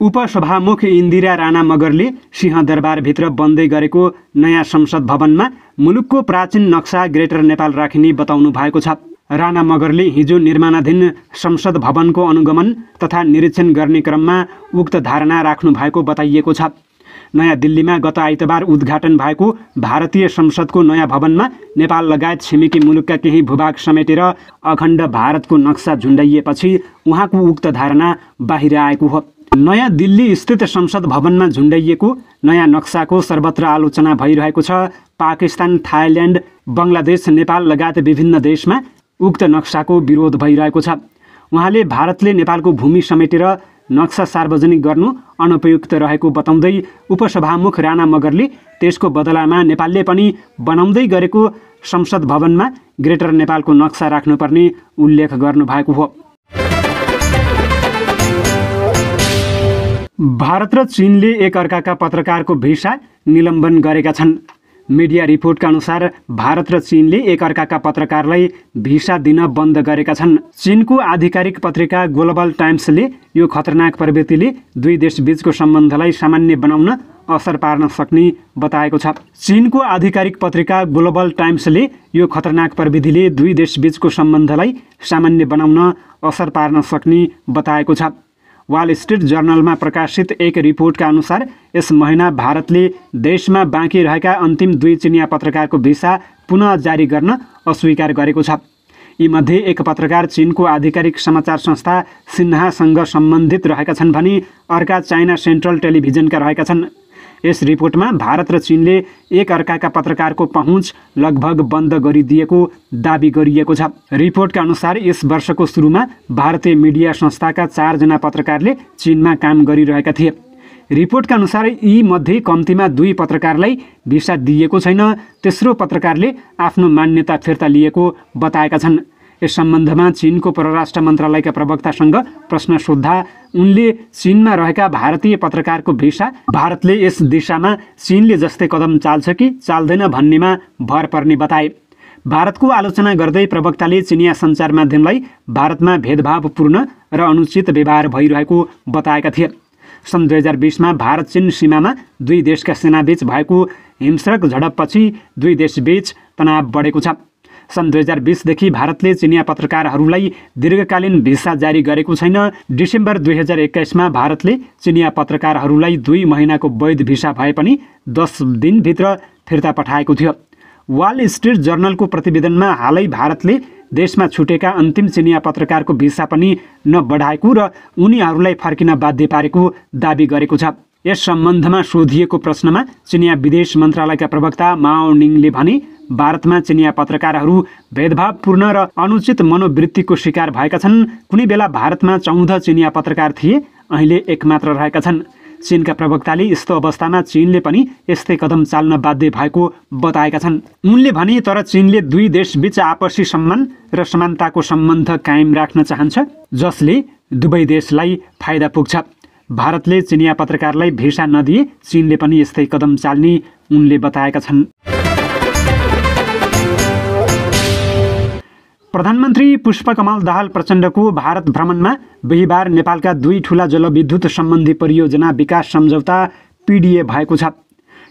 उपसभामुख इन्दिरा राणा मगरले सिंहदरबारभित्र बन्दै गरेको नयाँ संसद भवनमा मुलुकको प्राचीन नक्सा ग्रेटर नेपाल राखिने बताउनु भएको छ। राणा मगरले हिजो निर्माणाधीन संसद भवनको अनुगमन तथा निरीक्षण गर्ने क्रममा उक्त धारणा राख्नु भएको बताइएको छ। नयाँ दिल्लीमा गत आइतबार उद्घाटन भएको भारतीय संसदको नयाँ भवनमा नेपाल लगायत छिमेकी मुलुकका केही भूभाग समेटेर अखण्ड भारतको नक्सा झुन्डाइएपछि उहाँको उक्त धारणा बाहिर आएको हो। नयाँ दिल्ली स्थित संसद भवनमा झुन्डाइएको नयाँ नक्साको सर्वत्र आलोचना भइरहेको छ। पाकिस्तान, थाइल्यान्ड, बङ्गलादेश, नेपाल लगायत विभिन्न देशमा उक्त नक्साको विरोध भइरहेको छ। उहाँले भारतले नेपालको भूमि समेटेर नक्सा सार्वजनिक गर्नु अनुपयुक्त रहेको बताउँदै उपसभामुख राणा मगरले त्यसको बदलामा नेपालले पनि बनाउँदै गरेको संसद भवनमा ग्रेटर नेपालको नक्सा राख्नुपर्ने उल्लेख गर्नुभएको हो। भारत र चीनले एकअर्काका पत्रकारको भिसा निलम्बन गरेका छन्। मिडिया रिपोर्टका अनुसार भारत र चीनले एकअर्काका पत्रकारलाई भिसा दिन बन्द गरेका छन्। चीनको आधिकारिक पत्रिका ग्लोबल टाइम्सले यो खतरनाक प्रवृत्तिले दुई देशबीचको सम्बन्धलाई सामान्य बनाउन असर पार्न सक्ने बताएको छ। चीनको आधिकारिक पत्रिका ग्लोबल टाइम्सले यो खतरनाक प्रविधिले दुई देशबीचको सम्बन्धलाई सामान्य बनाउन असर पार्न सक्ने बताएको छ। वाल स्ट्रिट जर्नलमा प्रकाशित एक रिपोर्टका अनुसार यस महिना भारतले देशमा बाँकी रहेका अन्तिम दुई चिनिया पत्रकारको भिसा पुनः जारी गर्न अस्वीकार गरेको छ। यीमध्ये एक पत्रकार चीनको आधिकारिक समाचार संस्था सिन्हासँग सम्बन्धित रहेका छन् भने अर्का चाइना सेन्ट्रल टेलिभिजनका रहेका छन्। यस रिपोर्टमा भारत र चीनले एकअर्काका पत्रकारको पहुँच लगभग बन्द गरिदिएको दाबी गरिएको छ। रिपोर्टका अनुसार यस वर्षको सुरुमा भारतीय मिडिया संस्थाका 4 जना पत्रकारले चीनमा काम गरिरहेका थिए। रिपोर्टका अनुसार यी मध्ये कम्तीमा 2 पत्रकारलाई भिसा दिएको छैन। तेस्रो पत्रकारले आफ्नो मान्यता फिर्ता लिएको बताएका छन्। यस सम्बन्धमा चीनको परराष्ट्र मन्त्रालयका प्रवक्तासँग प्रश्न सोद्धा उनले चीनमा रहेका भारतीय पत्रकारको भिसा भारतले यस दिशामा चीनले जस्तै कदम चाल्छ कि चाल्दैन भन्नेमा भर पर्ने बताए। भारतको आलोचना गर्दै प्रवक्ताले चिनिया सञ्चार माध्यमलाई भारतमा भेदभावपूर्ण र अनुचित व्यवहार भइरहेको बताएका थिए। सन् 2020मा भारत चीन सीमामा दुई देशका सेनाबीच भएको हिंस्रक झडपपछि दुई देशबीच तनाव बढेको छ। सन् 2020देखि भारतले चिनिया पत्रकारहरूलाई दीर्घकालीन भिसा जारी गरेको छैन। डिसेम्बर 2021मा भारतले चिनिया पत्रकारहरूलाई 2 महिनाको वैध भिसा भए पनि 10 दिनभित्र फिर्ता पठाएको थियो। वाल स्ट्रिट जर्नलको प्रतिवेदनमा हालै भारतले देशमा छुटेका अन्तिम चिनिया पत्रकारको भिसा पनि नबढाएको र उनीहरूलाई फर्किन बाध्य पारेको दाबी गरेको छ। यस सम्बन्धमा सोधिएको प्रश्नमा चिनिया विदेश मन्त्रालयका प्रवक्ता माओ निङले भने भारतमा चिनिया पत्रकारहरू भेदभावपूर्ण र अनुचित मनोवृत्तिको शिकार भएका छन्। कुनै बेला भारतमा 14 चिनिया पत्रकार थिए, अहिले 1 मात्र रहेका छन्। चीनका प्रवक्ताले यस्तो अवस्थामा चीनले पनि यस्तै कदम चाल्न बाध्य भएको बताएका छन्। उनले भने तर चीनले दुई देशबीच आपसी सम्मान र समानताको सम्बन्ध कायम राख्न चाहन्छ, जसले दुवै देशलाई फाइदा पुग्छ। भारतले चिनिया पत्रकारलाई भिसा नदिए चीनले पनि यस्तै कदम चाल्ने उनले बताएका छन्। प्रधानमन्त्री पुष्पकमल दाहाल प्रचण्डको भारत भ्रमणमा बिहिबार नेपालका 2 ठूला जलविद्युत सम्बन्धी परियोजना विकास सम्झौता पिडिए भएको छ।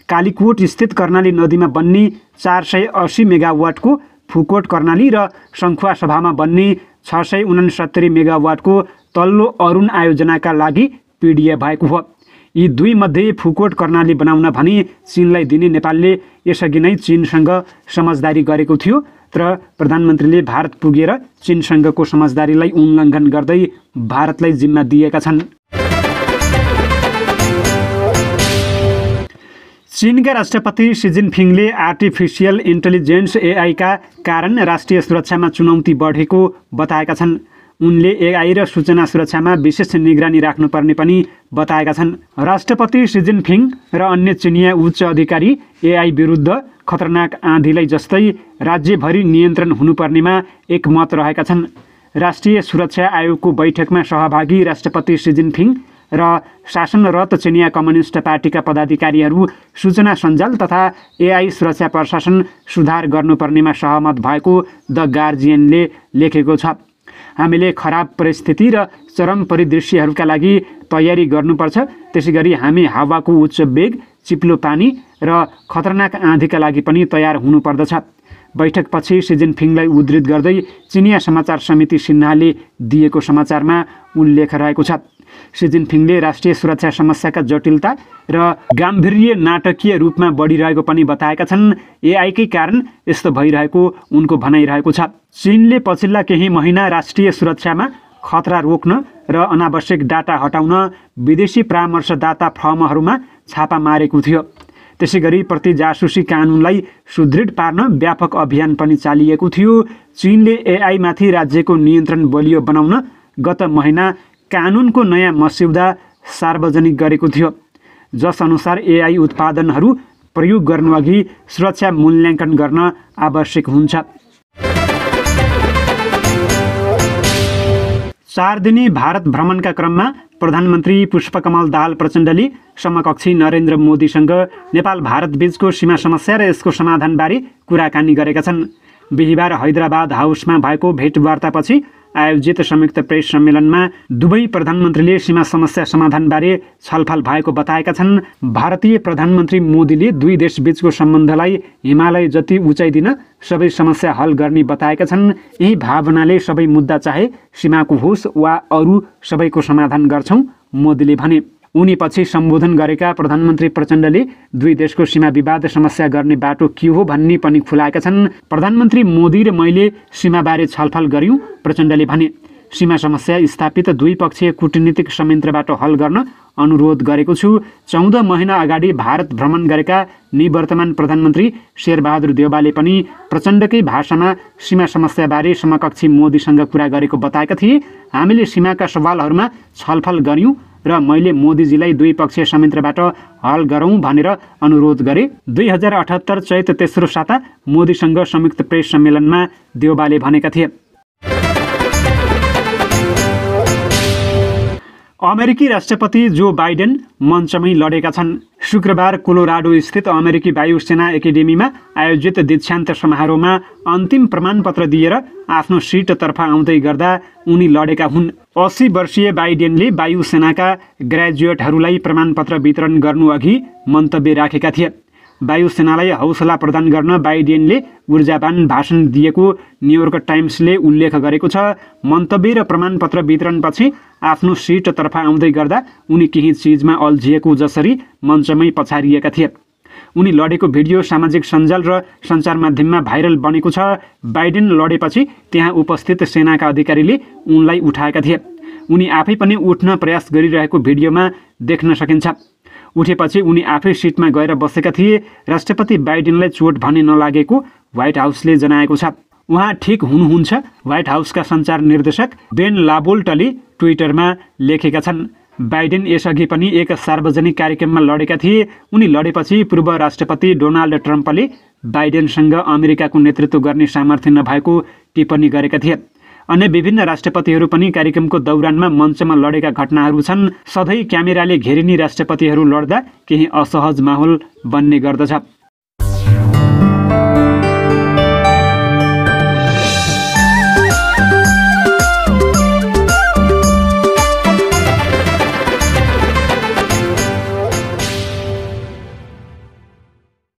कालीकोट स्थित कर्णाली नदीमा बन्ने 480 मेगावाटको फुकोट कर्णाली र सङ्खुवा सभामा बन्ने 669 मेगावाटको तल्लो अरुण आयोजनाका लागि पिडिए भएको हो। यी 2 मध्ये फुकोट कर्णाली बनाउन भने चीनलाई दिने नेपालले यसअघि नै चीनसँग समझदारी गरेको थियो, तर प्रधानमन्त्रीले भारत पुगेर चीनसँगको समझदारीलाई उल्लङ्घन गर्दै भारतलाई जिम्मा दिएका छन्। चीनका राष्ट्रपति सी जिनपिङले आर्टिफिसियल इन्टेलिजेन्स एआईका कारण राष्ट्रिय सुरक्षामा चुनौती बढेको बताएका छन्। उनले एआई र सूचना सुरक्षामा विशेष निगरानी राख्नुपर्ने पनि बताएका छन्। राष्ट्रपति सी जिनपिङ र अन्य चिनिया उच्च अधिकारी एआई विरुद्ध खतरनाक आँधीलाई जस्तै राज्यभरि नियन्त्रण हुनुपर्नेमा एकमत रहेका छन्। राष्ट्रिय सुरक्षा आयोगको बैठकमा सहभागी राष्ट्रपति सी जिनपिङ र शासनरत चिनिया कम्युनिस्ट पार्टीका पदाधिकारीहरू सूचना सञ्जाल तथा एआई सुरक्षा प्रशासन सुधार गर्नुपर्नेमा सहमत भएको द गार्जियनले लेखेको छ। हामीले खराब परिस्थिति र चरम परिदृश्यहरूका लागि तयारी गर्नुपर्छ। त्यसैगरी हामी हावाको उच्च वेग, चिप्लो पानी र खतरनाक आँधीका लागि पनि तयार हुनुपर्दछ। बैठकपछि सी जिनपिङलाई उद्धृत गर्दै चिनिया समाचार समिति सिन्हाले दिएको समाचारमा उल्लेख रहेको छ। सी जिनपिङले राष्ट्रिय सुरक्षा समस्याका जटिलता र गाम्भीर्य नाटकीय रूपमा बढिरहेको पनि बताएका छन्। एआईकै कारण यस्तो भइरहेको उनको भनाइरहेको छ। चीनले पछिल्ला केही महिना राष्ट्रिय सुरक्षामा खतरा रोक्न र अनावश्यक डाटा हटाउन विदेशी परामर्शदाता फर्महरूमा छापा मारेको थियो। त्यसैगरी प्रति जासुसी कानुनलाई सुदृढ पार्न व्यापक अभियान पनि चालिएको थियो। चीनले एआईमाथि राज्यको नियन्त्रण बलियो बनाउन गत महिना कानुनको नयाँ मस्यौदा सार्वजनिक गरेको थियो, जसअनुसार एआई उत्पादनहरू प्रयोग गर्नुअघि सुरक्षा मूल्याङ्कन गर्न आवश्यक हुन्छ। 4 दिने भारत भ्रमणका क्रममा प्रधानमन्त्री पुष्पकमल दाहाल प्रचण्डले समकक्षी नरेन्द्र मोदीसँग नेपाल भारत बीचको सीमा समस्या र यसको समाधानबारे कुराकानी गरेका छन्। बिहिबार हैदराबाद हाउसमा भएको भेटवार्तापछि आयोजित संयुक्त प्रेस सम्मेलनमा दुवै प्रधानमन्त्रीले सीमा समस्या समाधानबारे छलफल भएको बताएका छन्। भारतीय प्रधानमन्त्री मोदीले दुई देशबीचको सम्बन्धलाई हिमालय जति उचाइ दिन सबै समस्या हल गर्ने बताएका छन्। यही भावनाले सबै मुद्दा चाहे सीमाको होस् वा अरू सबैको समाधान गर्छौँ, मोदीले भने। उनी पछि सम्बोधन गरेका प्रधानमन्त्री प्रचण्डले दुई देशको सीमा विवाद समस्या गर्ने बाटो के हो भन्ने पनि खुलाएका छन्। प्रधानमन्त्री मोदी र मैले सीमाबारे छलफल गर्यौँ, प्रचण्डले भने। सीमा समस्या स्थापित द्विपक्षीय कूटनीतिक संयन्त्रबाट हल गर्न अनुरोध गरेको छु। 14 महिना अगाडि भारत भ्रमण गरेका निवर्तमान प्रधानमन्त्री शेरबहादुर देउवाले पनि प्रचण्डकै भाषामा सीमा समस्याबारे समकक्षी मोदीसँग कुरा गरेको बताएका थिए। हामीले सीमाका सवालहरूमा छलफल गर्यौँ र मैले मोदीजीलाई द्विपक्षीय संयन्त्रबाट हल गरौँ भनेर अनुरोध गरे। 2078 चैत तेस्रो साता मोदीसँग संयुक्त प्रेस सम्मेलनमा देउवाले भनेका थिए। अमेरिकी राष्ट्रपति जो बाइडेन मञ्चमै लडेका छन्। शुक्रबार कोलोराडो स्थित अमेरिकी वायुसेना एकाडेमीमा आयोजित दीक्षान्त समारोहमा अन्तिम प्रमाणपत्र दिएर आफ्नो सिटतर्फ आउँदै गर्दा उनी लडेका हुन्। 80 वर्षीय बाइडेनले वायुसेनाका ग्रेजुएटहरूलाई प्रमाणपत्र वितरण गर्नुअघि मन्तव्य राखेका थिए। वायुसेनालाई हौसला प्रदान गर्न बाइडेनले ऊर्जावान भाषण दिएको न्युयोर्क टाइम्सले उल्लेख गरेको छ। मन्तव्य र प्रमाणपत्र वितरणपछि आफ्नो सिटतर्फ आउँदै गर्दा उनी केही चिजमा अल्झिएको जसरी मञ्चमै पछारिएका थिए। उनी लडेको भिडियो सामाजिक सञ्जाल र सञ्चार माध्यममा भाइरल बनेको छ। बाइडेन लडेपछि त्यहाँ उपस्थित सेनाका अधिकारीले उनलाई उठाएका थिए। उनी आफै पनि उठ्न प्रयास गरिरहेको भिडियोमा देख्न सकिन्छ। उठेपछि उनी आफै सिटमा गएर बसेका थिए। राष्ट्रपति बाइडेनलाई चोट भने नलागेको व्हाइट हाउसले जनाएको छ। उहाँ ठिक हुनुहुन्छ, व्हाइट हाउसका सञ्चार निर्देशक बेन लाबोल्टले ट्विटरमा लेखेका छन्। बाइडेन यसअघि पनि एक सार्वजनिक कार्यक्रममा लडेका थिए। उनी लडेपछि पूर्व राष्ट्रपति डोनाल्ड ट्रम्पले बाइडेनसँग अमेरिकाको नेतृत्व गर्ने सामर्थ्य नभएको टिप्पणी गरेका थिए। अन्य विभिन्न राष्ट्रपतिहरू पनि कार्यक्रमको दौरानमा मञ्चमा लडेका घटनाहरू छन्। सधैँ क्यामेराले घेरिने राष्ट्रपतिहरू लड्दा केही असहज माहौल बन्ने गर्दछ।